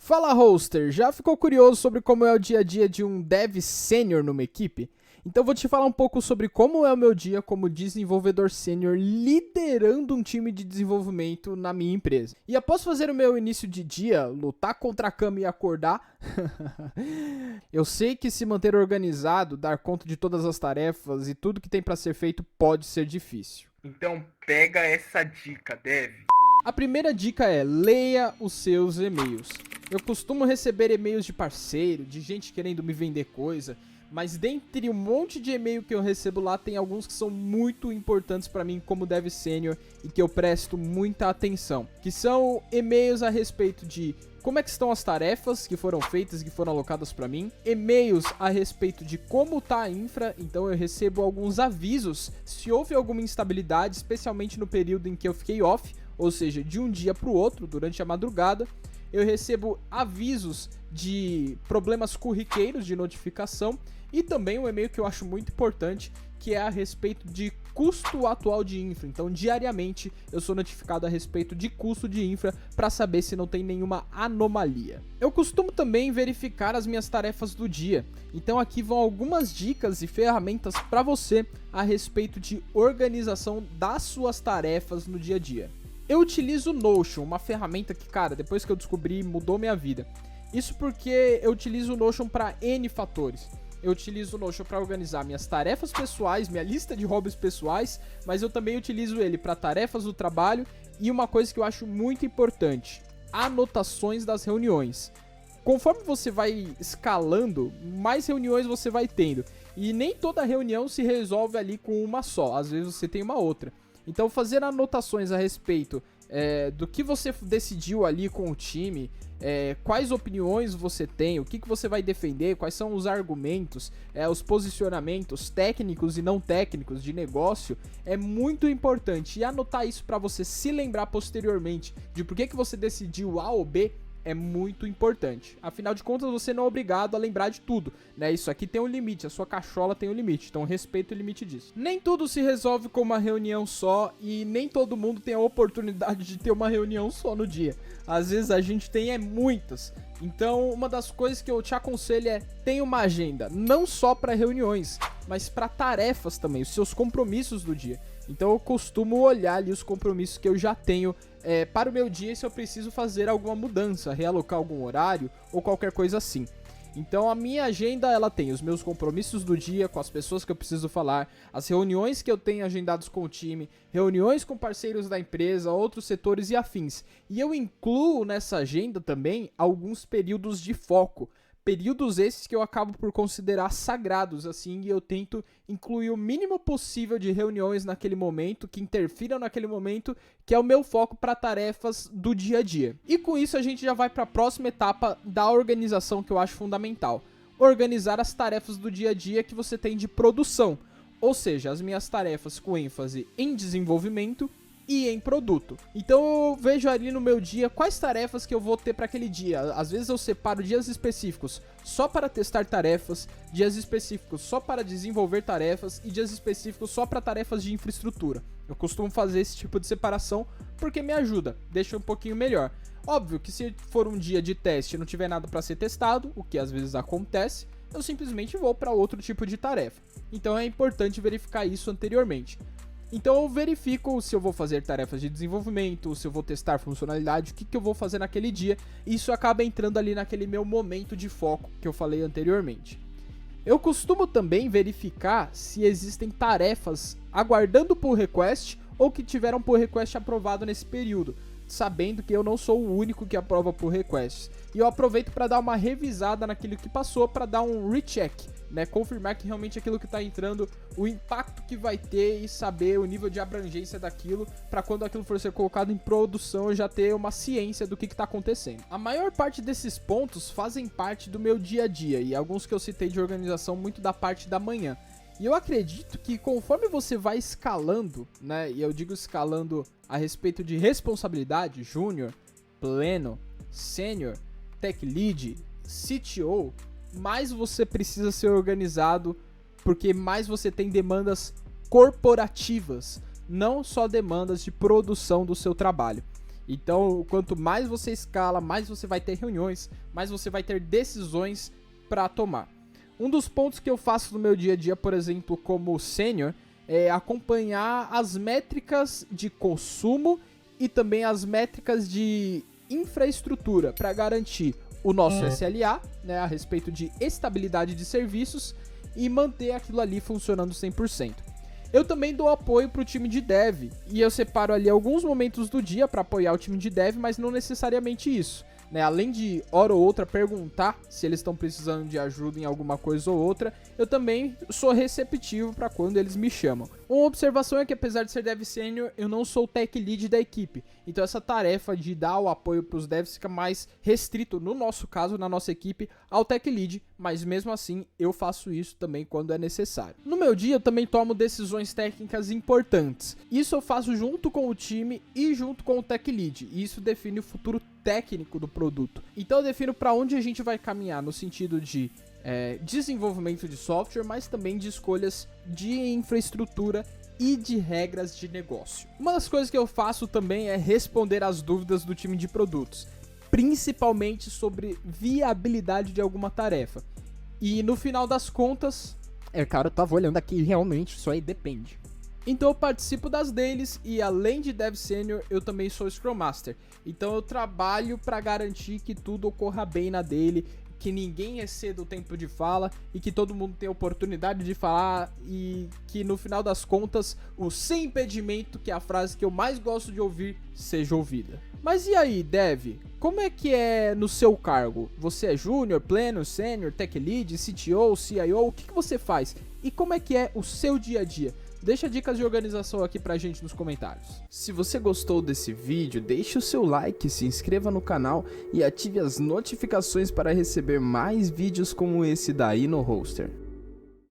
Fala, hoster! Já ficou curioso sobre como é o dia a dia de um dev sênior numa equipe? Então vou te falar um pouco sobre como é o meu dia como desenvolvedor sênior liderando um time de desenvolvimento na minha empresa. E após fazer o meu início de dia, lutar contra a cama e acordar, eu sei que se manter organizado, dar conta de todas as tarefas e tudo que tem para ser feito pode ser difícil. Então pega essa dica, Dev. A primeira dica é: leia os seus e-mails. Eu costumo receber e-mails de parceiro, de gente querendo me vender coisa, mas dentre um monte de e-mail que eu recebo lá, tem alguns que são muito importantes para mim como dev sênior e que eu presto muita atenção, que são e-mails a respeito de como é que estão as tarefas que foram feitas, que foram alocadas para mim, e-mails a respeito de como tá a infra, então eu recebo alguns avisos se houve alguma instabilidade, especialmente no período em que eu fiquei off, ou seja, de um dia para o outro, durante a madrugada. Eu recebo avisos de problemas corriqueiros de notificação e também um e-mail que eu acho muito importante, que é a respeito de custo atual de infra. Então, diariamente, eu sou notificado a respeito de custo de infra para saber se não tem nenhuma anomalia. Eu costumo também verificar as minhas tarefas do dia. Então, aqui vão algumas dicas e ferramentas para você a respeito de organização das suas tarefas no dia a dia. Eu utilizo o Notion, uma ferramenta que, cara, depois que eu descobri, mudou minha vida. Isso porque eu utilizo o Notion para N fatores. Eu utilizo o Notion para organizar minhas tarefas pessoais, minha lista de hobbies pessoais, mas eu também utilizo ele para tarefas do trabalho e uma coisa que eu acho muito importante: anotações das reuniões. Conforme você vai escalando, mais reuniões você vai tendo. E nem toda reunião se resolve ali com uma só, às vezes você tem uma outra. Então, fazer anotações a respeito do que você decidiu ali com o time, quais opiniões você tem, o que você vai defender, quais são os argumentos, os posicionamentos técnicos e não técnicos de negócio, é muito importante. E anotar isso para você se lembrar posteriormente de por que você decidiu A ou B é muito importante. Afinal de contas, você não é obrigado a lembrar de tudo, né? Isso aqui tem um limite, a sua cachola tem um limite, então respeita o limite disso. Nem tudo se resolve com uma reunião só e nem todo mundo tem a oportunidade de ter uma reunião só no dia. Às vezes a gente tem muitas. Então, uma das coisas que eu te aconselho é: tenha uma agenda, não só para reuniões, mas para tarefas também, os seus compromissos do dia. Então eu costumo olhar ali os compromissos que eu já tenho para o meu dia, se eu preciso fazer alguma mudança, realocar algum horário ou qualquer coisa assim. Então a minha agenda, ela tem os meus compromissos do dia com as pessoas que eu preciso falar, as reuniões que eu tenho agendados com o time, reuniões com parceiros da empresa, outros setores e afins. E eu incluo nessa agenda também alguns períodos de foco. Períodos esses que eu acabo por considerar sagrados, assim, e eu tento incluir o mínimo possível de reuniões naquele momento, que interfiram naquele momento, que é o meu foco para tarefas do dia a dia. E com isso a gente já vai para a próxima etapa da organização, que eu acho fundamental: organizar as tarefas do dia a dia que você tem de produção, ou seja, as minhas tarefas com ênfase em desenvolvimento e em produto. Então eu vejo ali no meu dia quais tarefas que eu vou ter para aquele dia. Às vezes eu separo dias específicos só para testar tarefas, dias específicos só para desenvolver tarefas e dias específicos só para tarefas de infraestrutura. Eu costumo fazer esse tipo de separação porque me ajuda, deixa um pouquinho melhor. Óbvio que se for um dia de teste e não tiver nada para ser testado, o que às vezes acontece, eu simplesmente vou para outro tipo de tarefa. Então é importante verificar isso anteriormente. Então eu verifico se eu vou fazer tarefas de desenvolvimento, se eu vou testar funcionalidade, o que eu vou fazer naquele dia. E isso acaba entrando ali naquele meu momento de foco que eu falei anteriormente. Eu costumo também verificar se existem tarefas aguardando pull request ou que tiveram pull request aprovado nesse período, sabendo que eu não sou o único que aprova pull requests. E eu aproveito para dar uma revisada naquilo que passou, para dar um recheck, né? Confirmar que realmente aquilo que está entrando, o impacto que vai ter, e saber o nível de abrangência daquilo, para quando aquilo for ser colocado em produção eu já ter uma ciência do que está acontecendo. A maior parte desses pontos fazem parte do meu dia a dia, e alguns que eu citei de organização muito da parte da manhã. E eu acredito que conforme você vai escalando, né, e eu digo escalando a respeito de responsabilidade, júnior, pleno, sênior, tech lead, CTO, mais você precisa ser organizado, porque mais você tem demandas corporativas, não só demandas de produção do seu trabalho. Então, quanto mais você escala, mais você vai ter reuniões, mais você vai ter decisões para tomar. Um dos pontos que eu faço no meu dia a dia, por exemplo, como sênior, é acompanhar as métricas de consumo e também as métricas de infraestrutura para garantir o nosso SLA, né, a respeito de estabilidade de serviços e manter aquilo ali funcionando 100%. Eu também dou apoio para o time de dev e eu separo ali alguns momentos do dia para apoiar o time de dev, mas não necessariamente isso. Né, além de hora ou outra perguntar se eles estão precisando de ajuda em alguma coisa ou outra, eu também sou receptivo para quando eles me chamam. Uma observação é que apesar de ser dev sênior, eu não sou o tech lead da equipe, então essa tarefa de dar o apoio para os devs fica mais restrito, no nosso caso, na nossa equipe, ao tech lead, mas mesmo assim eu faço isso também quando é necessário. No meu dia eu também tomo decisões técnicas importantes, isso eu faço junto com o time e junto com o tech lead, e isso define o futuro técnico do produto. Então eu defino para onde a gente vai caminhar no sentido de desenvolvimento de software, mas também de escolhas de infraestrutura e de regras de negócio. Uma das coisas que eu faço também é responder às dúvidas do time de produtos, principalmente sobre viabilidade de alguma tarefa. E no final das contas, cara, eu tava olhando aqui, realmente isso aí depende. Então eu participo das deles e além de Dev Senior, eu também sou Scrum Master. Então eu trabalho para garantir que tudo ocorra bem na dele, que ninguém exceda o tempo de fala e que todo mundo tenha oportunidade de falar e que no final das contas, o sem impedimento, que é a frase que eu mais gosto de ouvir, seja ouvida. Mas e aí, Dev? Como é que é no seu cargo? Você é Júnior, Pleno, Sênior, Tech Lead, CTO, CIO? O que você faz? E como é que é o seu dia a dia? Deixa dicas de organização aqui pra gente nos comentários. Se você gostou desse vídeo, deixe o seu like, se inscreva no canal e ative as notificações para receber mais vídeos como esse daí no Hoster.